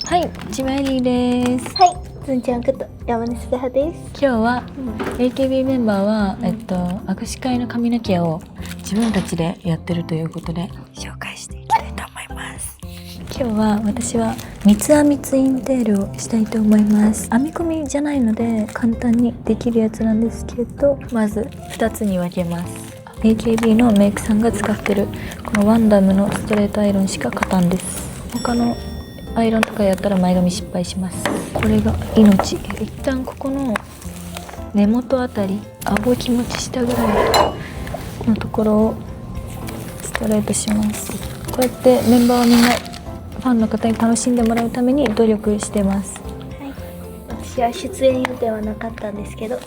はい、ちばりです。はい、ずんちゃんこと山根すはです。今日は、AKB メンバーは、握手会の髪の毛を自分たちでやってるということで紹介していきたいと思います。今日は私は三つ編みツインテールをしたいと思います。編み込みじゃないので簡単にできるやつなんですけど、まず2つに分けます。AKB のメイクさんが使ってるこのワンダムのストレートアイロンしか勝たんです。他のアイロンとかやったら前髪失敗します。これが命。一旦ここの根元あたり、顎気持ち下ぐらいのところをストレートします。こうやってメンバーはみんなファンの方に楽しんでもらうために努力してます。はい、私は出演予定はなかったんですけど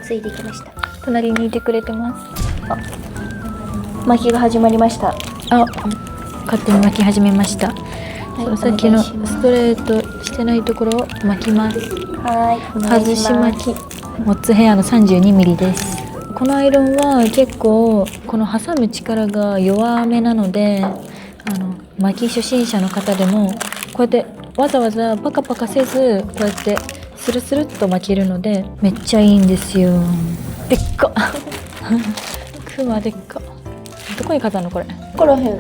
ついてきました。隣にいてくれてます。巻きが始まりました。勝手に巻き始めました。はい、さっきのストレートしてないところを巻きます。はい、外し巻きモッツヘアの 32mm です。このアイロンは結構この挟む力が弱めなので、巻き初心者の方でもこうやってわざわざパカパカせずこうやってスルスルっと巻けるのでめっちゃいいんですよ。でっかクマでっか。どこに飾るのこれ。こらへん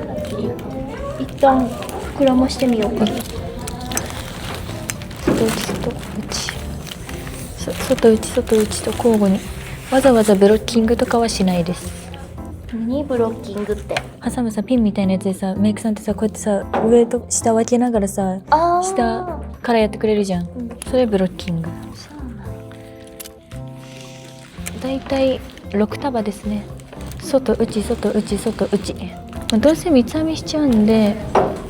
一旦膨らましてみようか。外内と交互に。わざわざブロッキングとかはしないです。何ブロッキングって？挟むさピンみたいなやつでさ、メイクさんってさこうやってさ上と下分けながらさ下からやってくれるじゃん、それブロッキング。だいたい6束ですね。外内外内外内。どうせ三つ編みしちゃうんで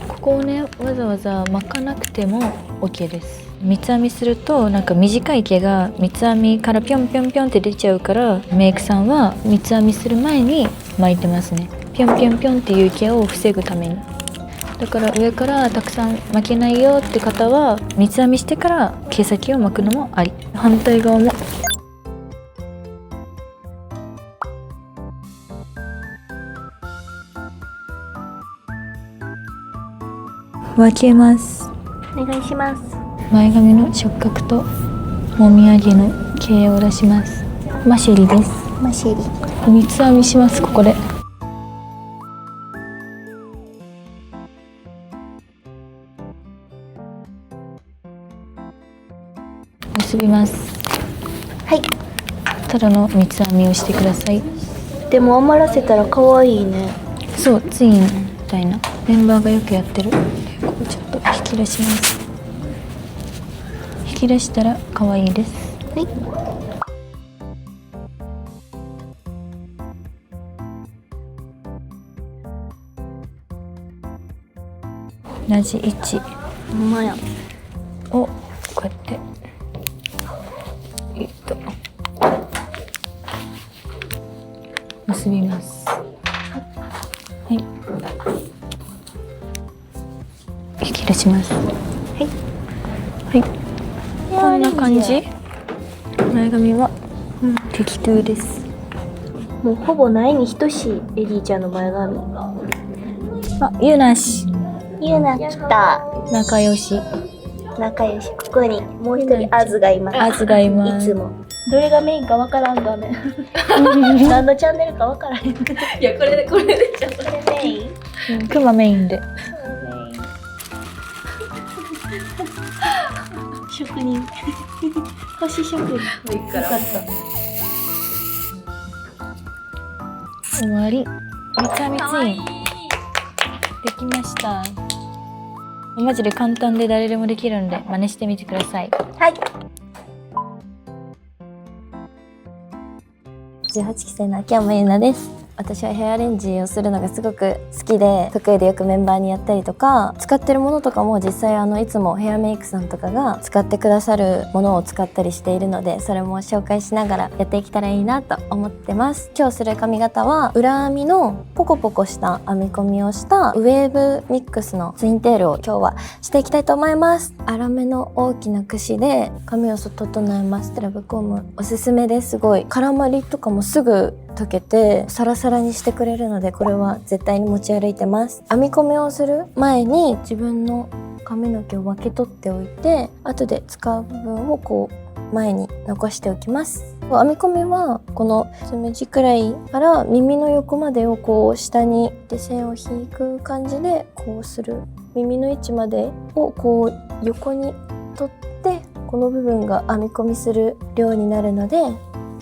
ここをねわざわざ巻かなくても OK です。三つ編みするとなんか短い毛が三つ編みからピョンピョンピョンって出ちゃうから、メイクさんは三つ編みする前に巻いてますね。ピョンピョンピョンっていう毛を防ぐために。だから上からたくさん巻けないよって方は三つ編みしてから毛先を巻くのもあり。反対側も分けます。お願いします。前髪の触覚ともみあげの毛を出します。マシェリです。マシェリ。三つ編みします。ここで結びます。はい。ただの三つ編みをしてください。でも余らせたら可愛いね。そう、ツインみたいなメンバーがよくやってる。ここちょっと引き出します。引き出したら可愛いです。はい。同じ位置ほんまや。をこうやって結びます。はい。引き出します。はい。こんな感じ。前髪は、適当です。もうほぼないに等しいエリーちゃんの前髪。ゆなし。ゆな来た。仲良し。仲良し。ここにもう一人アズがいます。アズがいます。いつも。どれがメインかわからん画面。何のチャンネルかわからへん。いやこれでちゃんと。これメイン。クマメインで。職人。星職人。よかった。終わり。三つ編みツインできました。マジで簡単で誰でもできるんで真似してみてください。はい。18期生の秋山優奈です。私はヘアアレンジをするのがすごく好きで得意でよくメンバーにやったりとか、使ってるものとかも実際いつもヘアメイクさんとかが使ってくださるものを使ったりしているので、それも紹介しながらやっていけたらいいなと思ってます。今日する髪型は裏編みのポコポコした編み込みをしたウェーブミックスのツインテールを今日はしていきたいと思います。粗めの大きな櫛で髪を整えます。ラブコームおすすめです。すごい絡まりとかもすぐ溶けてサラサラにしてくれるので、これは絶対に持ち歩いてます。編み込みをする前に自分の髪の毛を分け取っておいて、後で使う部分をこう前に残しておきます。編み込みはこのつむじくらいから耳の横までをこう下にで線を引く感じでこうする。耳の位置までをこう横に取ってこの部分が編み込みする量になるので、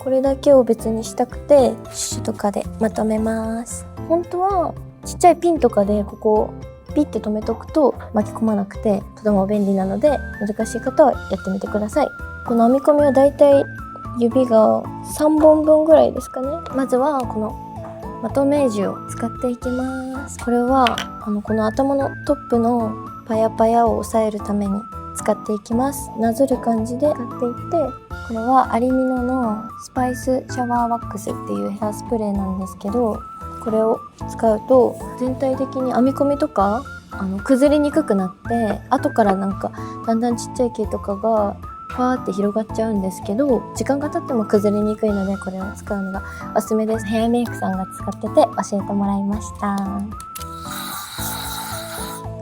これだけを別にしたくてティッシュとかでまとめます。本当はちっちゃいピンとかでここをピッて留めとくと巻き込まなくてとても便利なので、難しい方はやってみてください。この編み込みはだいたい指が3本分ぐらいですかね。まずはこのまとめ地を使っていきます。これはこの頭のトップのパヤパヤを抑えるために使っていきます。なぞる感じで使っていって、これはアリミノのスパイスシャワーワックスっていうヘアスプレーなんですけど、これを使うと全体的に編み込みとか崩れにくくなって、後からなんかだんだんちっちゃい毛とかがファーって広がっちゃうんですけど、時間が経っても崩れにくいのでこれを使うのがおすすめです。ヘアメイクさんが使ってて教えてもらいました。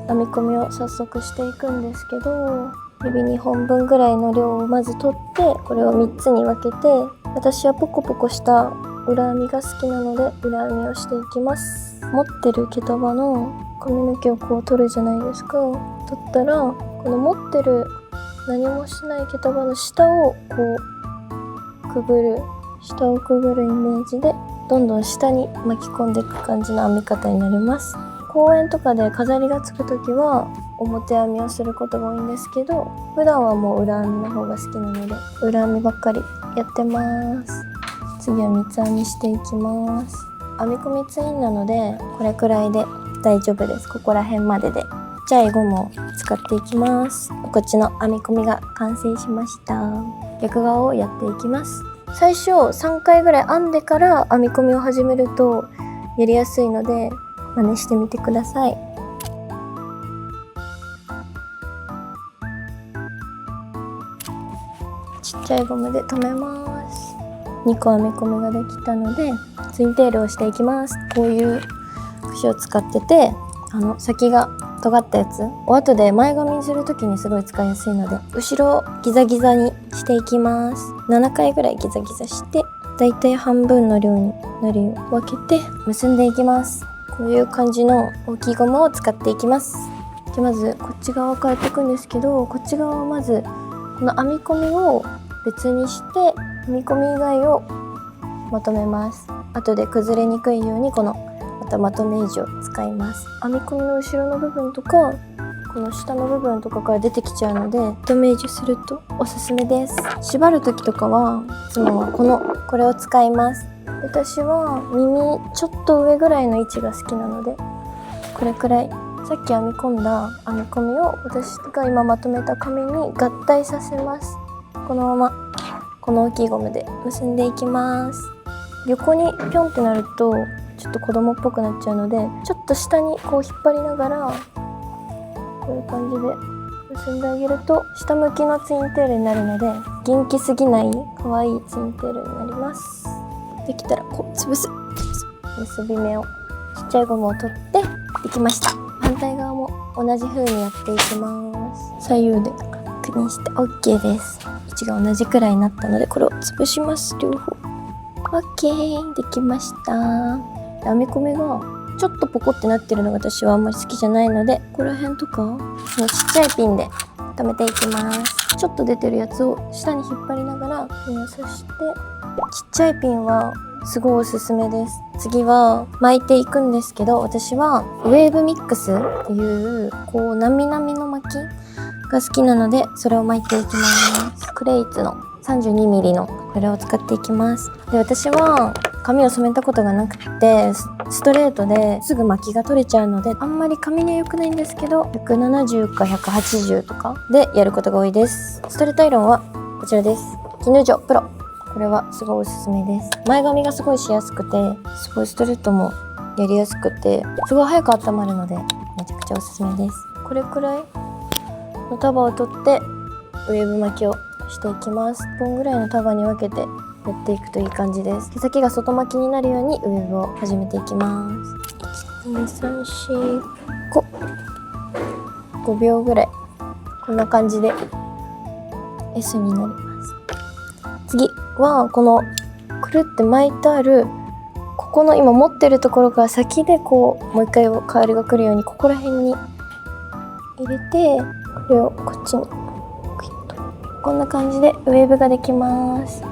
編み込みを早速していくんですけど、指2本分ぐらいの量をまず取って、これを3つに分けて、私はポコポコした裏編みが好きなので裏編みをしていきます。持ってる毛束の髪の毛をこう取るじゃないですか。取ったらこの持ってる何もしない毛束の下をこうくぐる、下をくぐるイメージでどんどん下に巻き込んでいく感じの編み方になります。公園とかで飾りがつくときは表編みをすることが多いんですけど、普段はもう裏編みの方が好きなので裏編みばっかりやってます。次は三つ編みしていきます。編み込みツインなのでこれくらいで大丈夫です。ここら辺までで。ちっちゃいゴムを使っていきます。こっちの編み込みが完成しました。逆側をやっていきます。最初3回ぐらい編んでから編み込みを始めるとやりやすいので真似してみてください。ちっちゃいゴムで留めます。2個編み込みができたのでツインテールをしていきます。こういう櫛を使ってて、先が尖ったやつを後で前髪にするときにすごい使いやすいので、後ろをギザギザにしていきます。7回ぐらいギザギザして、だいたい半分の量になるように分けて結んでいきます。こういう感じの大きいゴムを使っていきます。でまずこっち側を変えていくんですけど、こっち側はまずこの編み込みを別にして編み込み以外をまとめます。後で崩れにくいようにこのまとめ地を使います。編み込みの後ろの部分とかこの下の部分とかから出てきちゃうのでまとめ地するとおすすめです。縛る時とかはいつもはこれを使います。私は耳ちょっと上ぐらいの位置が好きなのでこれくらいさっき編み込んだ編み込みを私が今まとめた紙に合体させます。このままこの大きいゴムで結んでいきます。横にピョンってなるとちょっと子供っぽくなっちゃうので、ちょっと下にこう引っ張りながらこういう感じで結んであげると下向きのツインテールになるので元気すぎない可愛いツインテールになります。できたらこう潰す結び目をちっちゃいゴムを取ってできました。反対側も同じ風にやっていきます。左右で確認して OK です。位置が同じくらいになったのでこれを潰します。両方 OK できました。編み込みがちょっとポコってなってるのが私はあんまり好きじゃないので、ここら辺とかこのちっちゃいピンで留めていきます。ちょっと出てるやつを下に引っ張りながらピンを刺して、ちっちゃいピンはすごいおすすめです。次は巻いていくんですけど、私はウェーブミックスっていうこうなみなみの巻きが好きなのでそれを巻いていきます。クレイツの 32mm のこれを使っていきます。で私は髪を染めたことがなくてストレートですぐ巻きが取れちゃうのであんまり髪には良くないんですけど、170か180とかでやることが多いです。ストレートアイロンはこちらです。キヌジョプロ、これはすごいおすすめです。前髪がすごいしやすくてすごいストレートもやりやすくてすごい早く温まるのでめちゃくちゃおすすめです。これくらいの束を取ってウェーブ巻きをしていきます。1本ぐらいの束に分けてやっていくといい感じです。毛先が外巻きになるようにウェーブを始めていきます。1、2、3、4、5 5秒ぐらいこんな感じで S になります。次はこのくるって巻いてあるここの今持ってるところから先でこうもう一回カールが来るようにここら辺に入れて、これをこっちにクイッとこんな感じでウェーブができます。で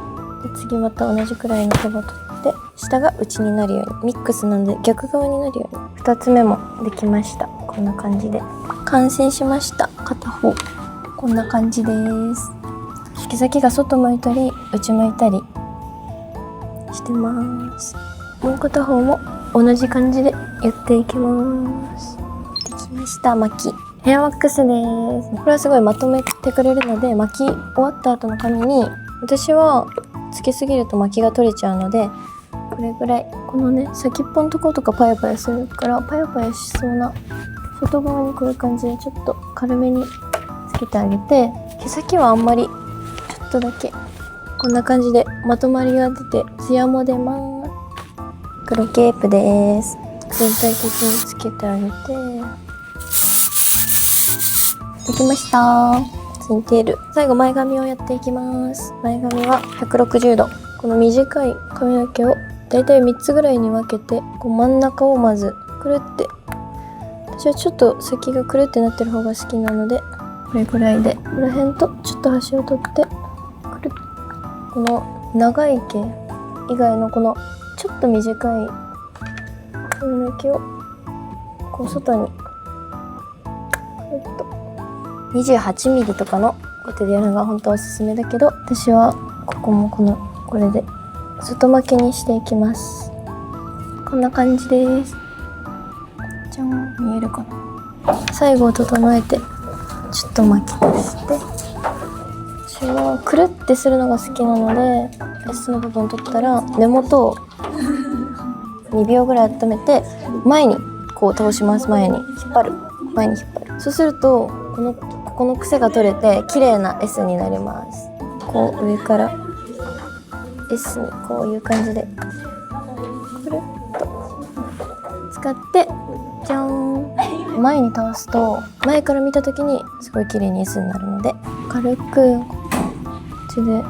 次また同じくらいの束取って下が内になるようにミックスなんで逆側になるように2つ目もできました。こんな感じで完成しました。片方こんな感じです。毛先が外向いたり内向いたりしてます。もう片方も同じ感じでやっていきます。できました。巻きヘアワックスです。これはすごいまとめてくれるので、巻き終わった後の髪に私はつけすぎると巻きが取れちゃうので、これぐらいこのね先っぽのところとかパヤパヤするからパヤパヤしそうな外側にこういう感じでちょっと軽めにつけてあげて、毛先はあんまりちょっとだけこんな感じでまとまりが出てツヤも出ます。黒ケープです。全体的につけてあげてできました。ツインテール。最後前髪をやっていきます。前髪は160度。この短い髪の毛をだいたい3つぐらいに分けてこう真ん中をまずくるって、私はちょっと先がくるってなってる方が好きなのでこれぐらいでここら辺とちょっと端を取ってくるっ、この長い毛以外のこのちょっと短い髪の毛をこう外にくるっと28ミリとかのコテでやるのが本当はおすすめだけど、私はここもこれで外巻きにしていきます。こんな感じです。じゃん、見えるかな。最後を整えてちょっと巻き足して、私はくるってするのが好きなので S の部分取ったら根元を2秒ぐらい温めて前にこう倒します。前に引っ張る。そうするとここの癖が取れて綺麗な S になります。こう上から S にこういう感じでくるっと使ってじゃーん、前に倒すと前から見た時にすごい綺麗に S になるので、軽くこっちで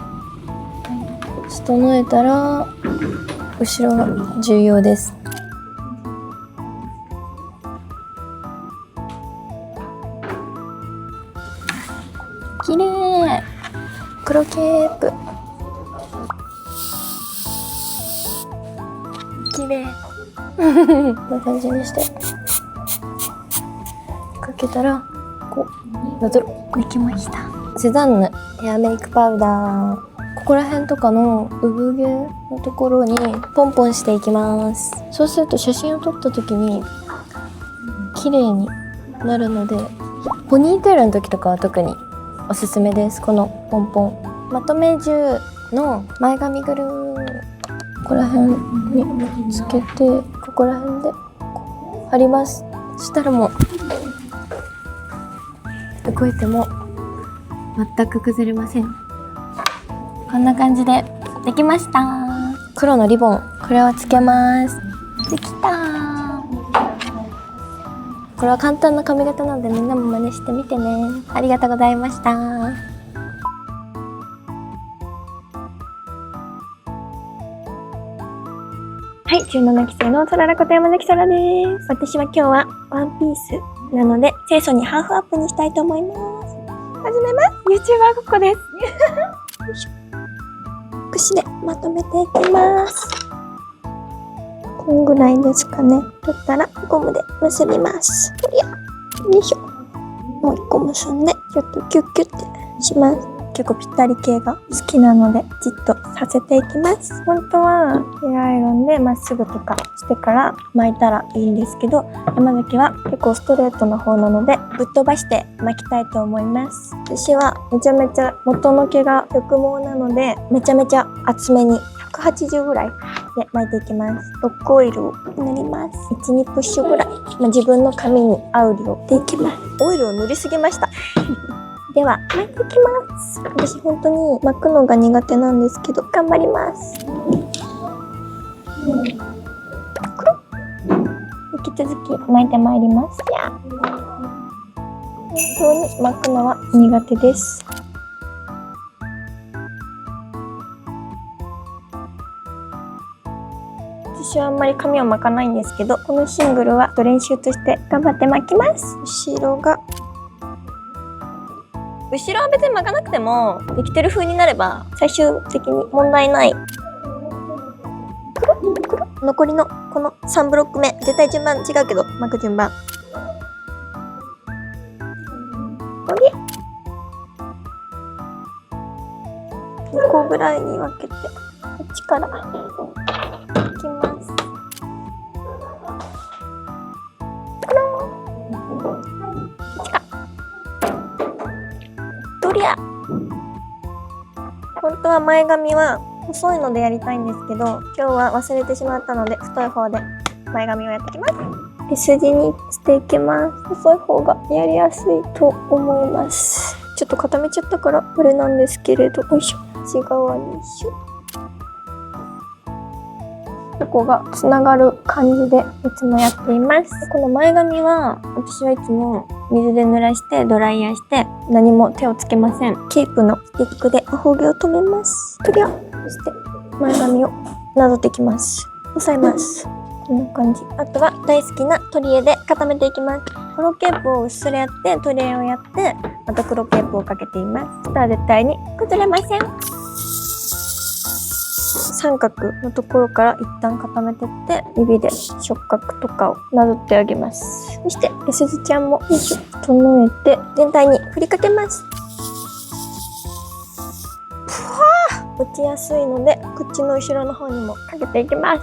整えたら後ろが重要です。綺麗。黒ケープ綺麗こんな感じにしてかけたらこうなぞるできました。セザンヌヘアメイクパウダー、ここら辺とかの産毛のところにポンポンしていきます。そうすると写真を撮った時に綺麗になるので、ポニーテールの時とかは特におすすめです。このポンポンまとめ銃の前髪ぐるー、ここら辺につけてここら辺で貼ります。そしたらもう動いても全く崩れません。こんな感じでできました。黒のリボン、これをつけます。できたー。これは簡単な髪型なのでみんなも真似してみてね。ありがとうございました。はい、17期生のトララこと山崎空です。私は今日はワンピースなので清楚にハーフアップにしたいと思います。始めます。YouTuber ごっこです。よいしょ。櫛でまとめていきます。こんぐらいですかね。取ったらゴムで結びます。よいしょ。もう一個結んでちょっとキュッキュッてします。結構ぴったり系が好きなのでじっとさせていきます。本当はヘアアイロンでまっすぐとかしてから巻いたらいいんですけど、山崎は結構ストレートの方なのでぶっ飛ばして巻きたいと思います。私はめちゃめちゃ元の毛が直毛なのでめちゃめちゃ厚めに180ぐらいで巻いていきます。ロックオイルを塗ります。 1,2 プッシュぐらい、自分の髪に合う量でいきます。オイルを塗りすぎましたでは巻いていきます。私本当に巻くのが苦手なんですけど頑張ります。引き続き巻いてまいります。本当に巻くのは苦手です。私はあんまり髪を巻かないんですけど、このシングルは練習として頑張って巻きます。後ろは別に巻かなくてもできてる風になれば最終的に問題ない。残りのこの3ブロック目、絶対順番違うけど巻く順番。2個ぐらいに分けて、こっちからいきます。ドリア。本当は前髪は細いのでやりたいんですけど、今日は忘れてしまったので太い方で前髪をやっていきます。S 字にしていきます。細い方がやりやすいと思います。ちょっと固めちゃったからこれなんですけれど、よいしょ、内側にシュッ、ここがつながる感じでいつもやっています。この前髪は私はいつも水で濡らしてドライヤーして何も手をつけません。ケープのスティックで頬毛を留めます。とりゃ、そして前髪をなぞっていきます。押さえます。こんな感じ。あとは大好きな取り柄で固めていきます。黒ケープをうっすらやって取り柄をやってまた黒ケープをかけています。そしたら絶対に崩れません。三角のところから一旦固めていって指で触覚とかをなぞってあげます。そしてすずちゃんもよいしょ整えて全体に振りかけます。落ちやすいので口の後ろの方にもかけていきます。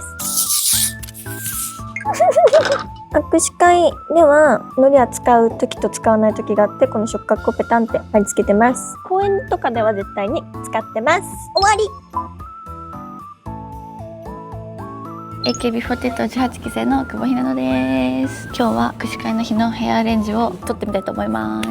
握手会ではのりは使う時と使わない時があって、この触覚をペタンって貼り付けてます。公園とかでは絶対に使ってます。終わり。AKB48 期生の久保ひなのです。今日は握手会の日のヘアアレンジを撮ってみたいと思います。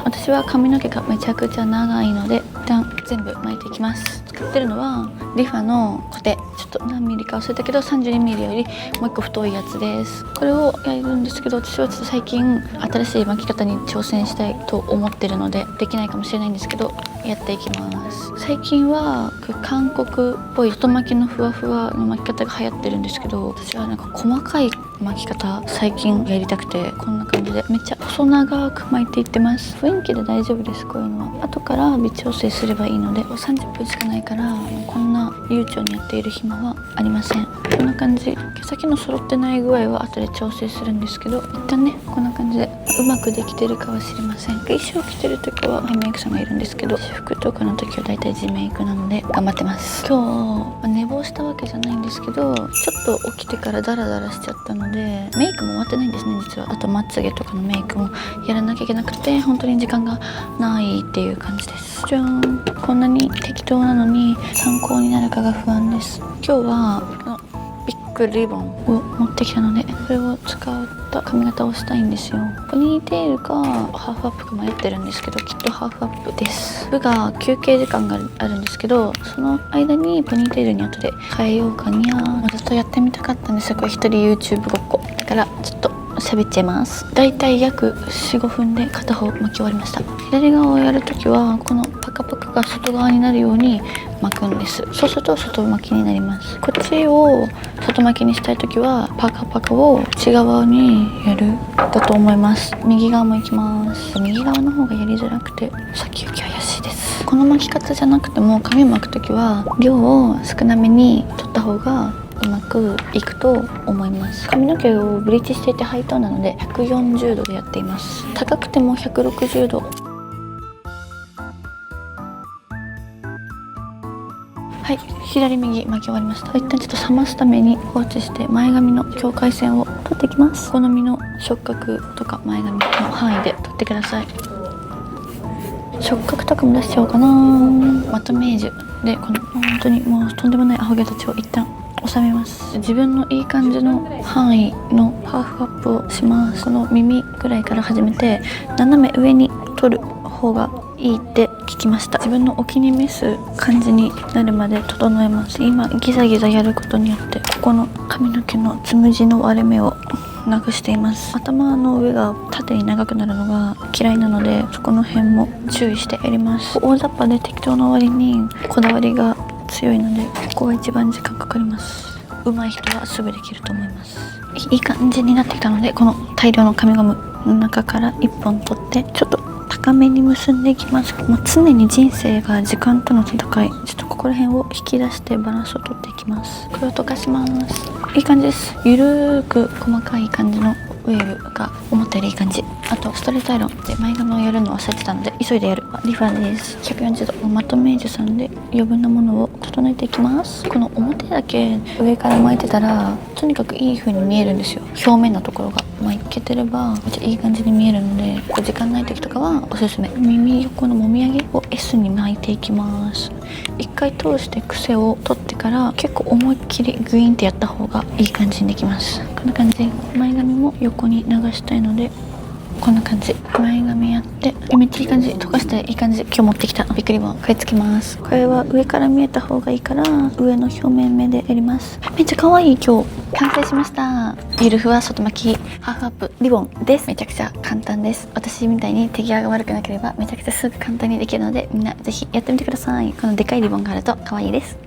私は髪の毛がめちゃくちゃ長いので一旦全部巻いていきます。使ってるのはリファのコテ、ちょっと何ミリか忘れたけど32ミリよりもう一個太いやつです。これをやるんですけど、私はちょっと最近新しい巻き方に挑戦したいと思ってるのでできないかもしれないんですけど、やっていきます。最近は韓国っぽい外巻きのふわふわの巻き方が流行ってるんですけど、私はなんか細かい巻き方最近やりたくて、こんな感じでめっちゃ細長く巻いていってます。雰囲気で大丈夫です。こういうのは後から微調整すればいいので、30分しかないからこんな悠長にやっている暇はありません。こんな感じ。毛先の揃ってない具合は後で調整するんですけど、一旦ねこんな感じでうまくできてるかは知りません。衣装着てる時はメイクさんがいるんですけど、私服とかの時はだいたい地メイクなので頑張ってます。今日寝坊したわけじゃないんですけど、ちょっと起きてからダラダラしちゃったのでメイクも終わってないんですね実は。あとまつげとかのメイクもやらなきゃいけなくて本当に時間がないっていう感じです。じゃーん。こんなに適当なのに参考になるかが不安です。今日はこのビッグリボンを持ってきたので、これを使った髪型をしたいんですよ。ポニーテールかハーフアップか迷ってるんですけど、きっとハーフアップです。部が休憩時間があるんですけど、その間にポニーテールに後で変えようかにゃー。ずっとやってみたかったんですよ、これ一人 YouTube ごっこだからちょっと喋っちゃいます。だいたい約 4,5 分で片方巻き終わりました。左側をやるときはこのパカパカが外側になるように巻くんです。そうすると外巻きになります。こっちを外巻きにしたいときはパカパカを内側にやるだと思います。右側も行きます。右側の方がやりづらくて先行き怪しいです。この巻き方じゃなくても髪巻くときは量を少なめに取った方がうまくいくと思います。髪の毛をブリーチしていてハイトーンなので140度でやっています。高くても160度。はい、左右巻き終わりました。一旦ちょっと冷ますために放置して前髪の境界線を取っていきます。好みの触覚とか前髪の範囲で取ってください。触覚とかも出しちゃおうかな。まとめージュでこの本当にもうとんでもないアホ毛たちを一旦収めます。自分のいい感じの範囲のハーフアップをします。この耳ぐらいから始めて斜め上に取る方がいいって聞きました。自分のお気に召す感じになるまで整えます。今ギザギザやることによってここの髪の毛のつむじの割れ目をなくしています。頭の上が縦に長くなるのが嫌いなので、そこの辺も注意してやります。大雑把で適当な割にこだわりが強いので、ここが一番時間かかります。上手い人はすぐできると思います。いい感じになってきたので、この大量の紙ゴムの中から1本取ってちょっと高めに結んでいきます。もう常に人生が時間との戦い。ちょっとここら辺を引き出してバランスを取っていきます。これを溶かします。いい感じです。ゆるーく細かい感じのウェーブが思ったよりいい感じ。あとストレートアイロンで前髪をやるの忘れてたので急いでやる。リファです。140度マットメージュさんで余分なものを整えていきます。この表だけ上から巻いてたらとにかくいい風に見えるんですよ。表面のところが巻けてればめっちゃいい感じに見えるので、時間ない時とかはおすすめ。耳横のもみあげを S に巻いていきます。一回通して癖を取ってから結構思いっきりグイーンってやった方がいい感じにできます。こんな感じで前髪も横に流したいので、こんな感じ前髪やってめっちゃいい感じ、溶かしていい感じ。今日持ってきたビッグリボン買い付けます。これは上から見えた方がいいから上の表面目でやります。めっちゃ可愛い。今日完成しました。ゆるふわ外巻きハーフアップリボンです。めちゃくちゃ簡単です。私みたいに手際が悪くなければめちゃくちゃすぐ簡単にできるので、みんなぜひやってみてください。このでかいリボンがあると可愛いです。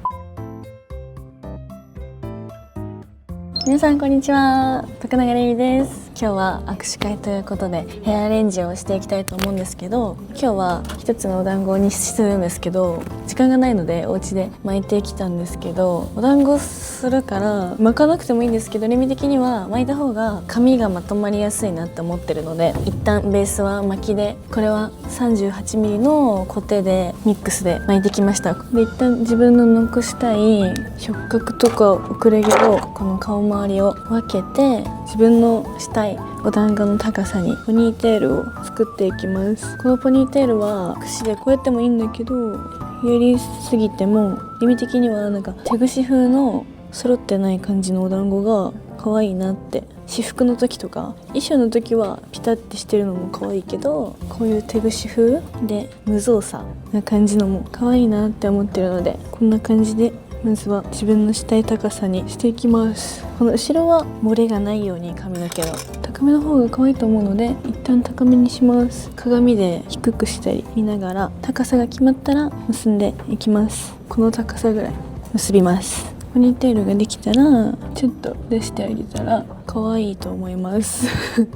皆さんこんにちは、徳永れいです。今日は握手会ということでヘアアレンジをしていきたいと思うんですけど、今日は一つのお団子にするんですけど、時間がないのでお家で巻いてきたんですけど、お団子するから巻かなくてもいいんですけど、レミ的には巻いた方が髪がまとまりやすいなって思ってるので、一旦ベースは巻きで、これは 38mm のコテでミックスで巻いてきました。で一旦自分の残したい触覚とか遅れ毛をこの顔周りを分けて、自分のしたいお団子の高さにポニーテールを作っていきます。このポニーテールは櫛でこうやってもいいんだけど、やりすぎても意味的にはなんか手櫛風の揃ってない感じのお団子が可愛いなって。私服の時とか衣装の時はピタッてしてるのも可愛いけど、こういう手櫛風で無造作な感じのも可愛いなって思ってるので、こんな感じでまずは自分のしたい高さにしていきます。この後ろは漏れがないように髪の毛の高めの方が可愛いと思うので、一旦高めにします。鏡で低くしたり見ながら、高さが決まったら結んでいきます。この高さぐらい結びます。ポニーテールができたらちょっと出してあげたら可愛いと思います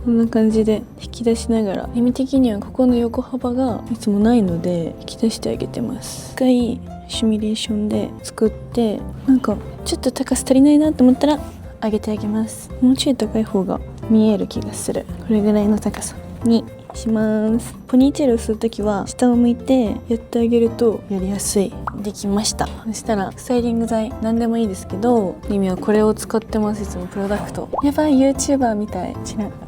こんな感じで引き出しながら、意味的にはここの横幅がいつもないので引き出してあげてます。一回シミュレーションで作って、なんかちょっと高さ足りないなと思ったら上げてあげます。もうちょい高い方が見える気がする。これぐらいの高さにします。ポニーテールをするときは下を向いてやってあげるとやりやすい。できました。そしたらスタイリング剤何でもいいですけど、リミはこれを使ってます。いつもプロダクト。やばい YouTuber みたい。違う、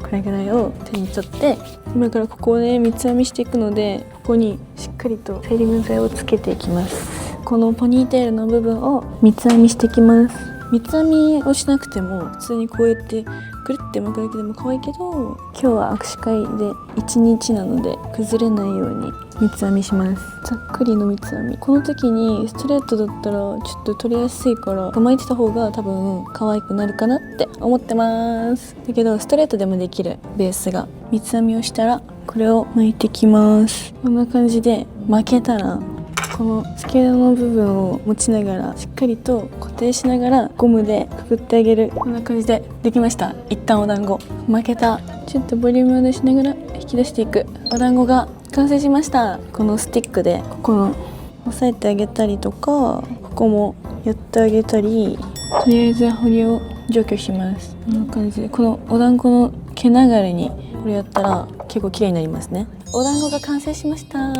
これぐらいを手に取って、今からここをね三つ編みしていくので、ここにしっかりとスタイリング剤をつけていきます。このポニーテールの部分を三つ編みしていきます。三つ編みをしなくても普通にこうやってくるって巻くだけでも可愛いけど、今日は握手会で1日なので崩れないように三つ編みします。ざっくりの三つ編み。この時にストレートだったらちょっと取りやすいから巻いてた方が多分可愛くなるかなって思ってます。だけどストレートでもできるベースが。三つ編みをしたらこれを巻いてきます。こんな感じで巻けたら、この付け根の部分を持ちながらしっかりと固定しながらゴムでくくってあげる。こんな感じでできました。一旦お団子巻けた。ちょっとボリュームを出しながら引き出していく。お団子が完成しました。このスティックでここの押さえてあげたりとか、ここもやってあげたり、とりあえず彫りを除去します。こんな感じでこのお団子の毛流れにこれやったら結構綺麗になりますね。お団子が完成しました。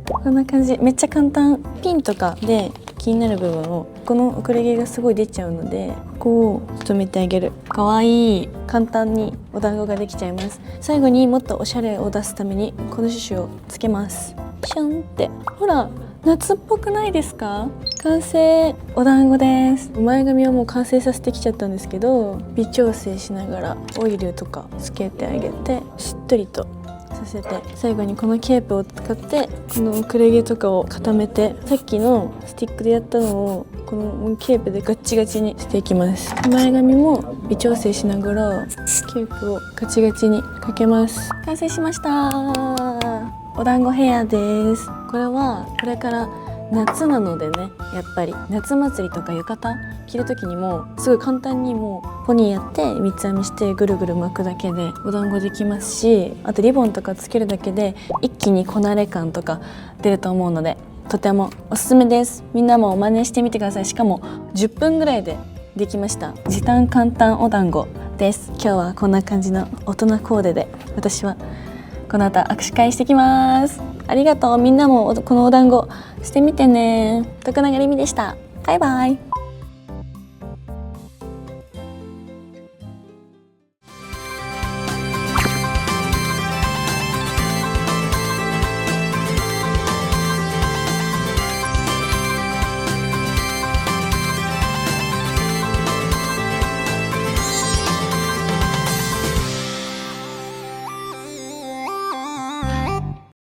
こんな感じ。めっちゃ簡単。ピンとかで気になる部分を、この遅れ毛がすごい出ちゃうので、ここを留めてあげる。かわいい。簡単にお団子ができちゃいます。最後にもっとおしゃれを出すためにこのシュシュをつけます。シュンって。ほら、夏っぽくないですか？完成。お団子です。前髪はもう完成させてきちゃったんですけど、微調整しながらオイルとかつけてあげてしっとりとささせて、最後にこのケープを使ってこのくれ毛とかを固めて、さっきのスティックでやったのをこのケープでガッチガチにしていきます。前髪も微調整しながらケープをガチガチにかけます。完成しました。お団子ヘアです。これはこれから夏なのでね、やっぱり夏祭りとか浴衣着る時にもすごい簡単にもうポニーやって三つ編みしてぐるぐる巻くだけでお団子できますし、あとリボンとかつけるだけで一気にこなれ感とか出ると思うので、とてもおすすめです。みんなも真似してみてください。しかも10分ぐらいでできました。時短簡単お団子です。今日はこんな感じの大人コーデで、私はこの後握手会してきます。ありがとう。みんなもこのお団子してみてね。徳永りみでした。バイバイ。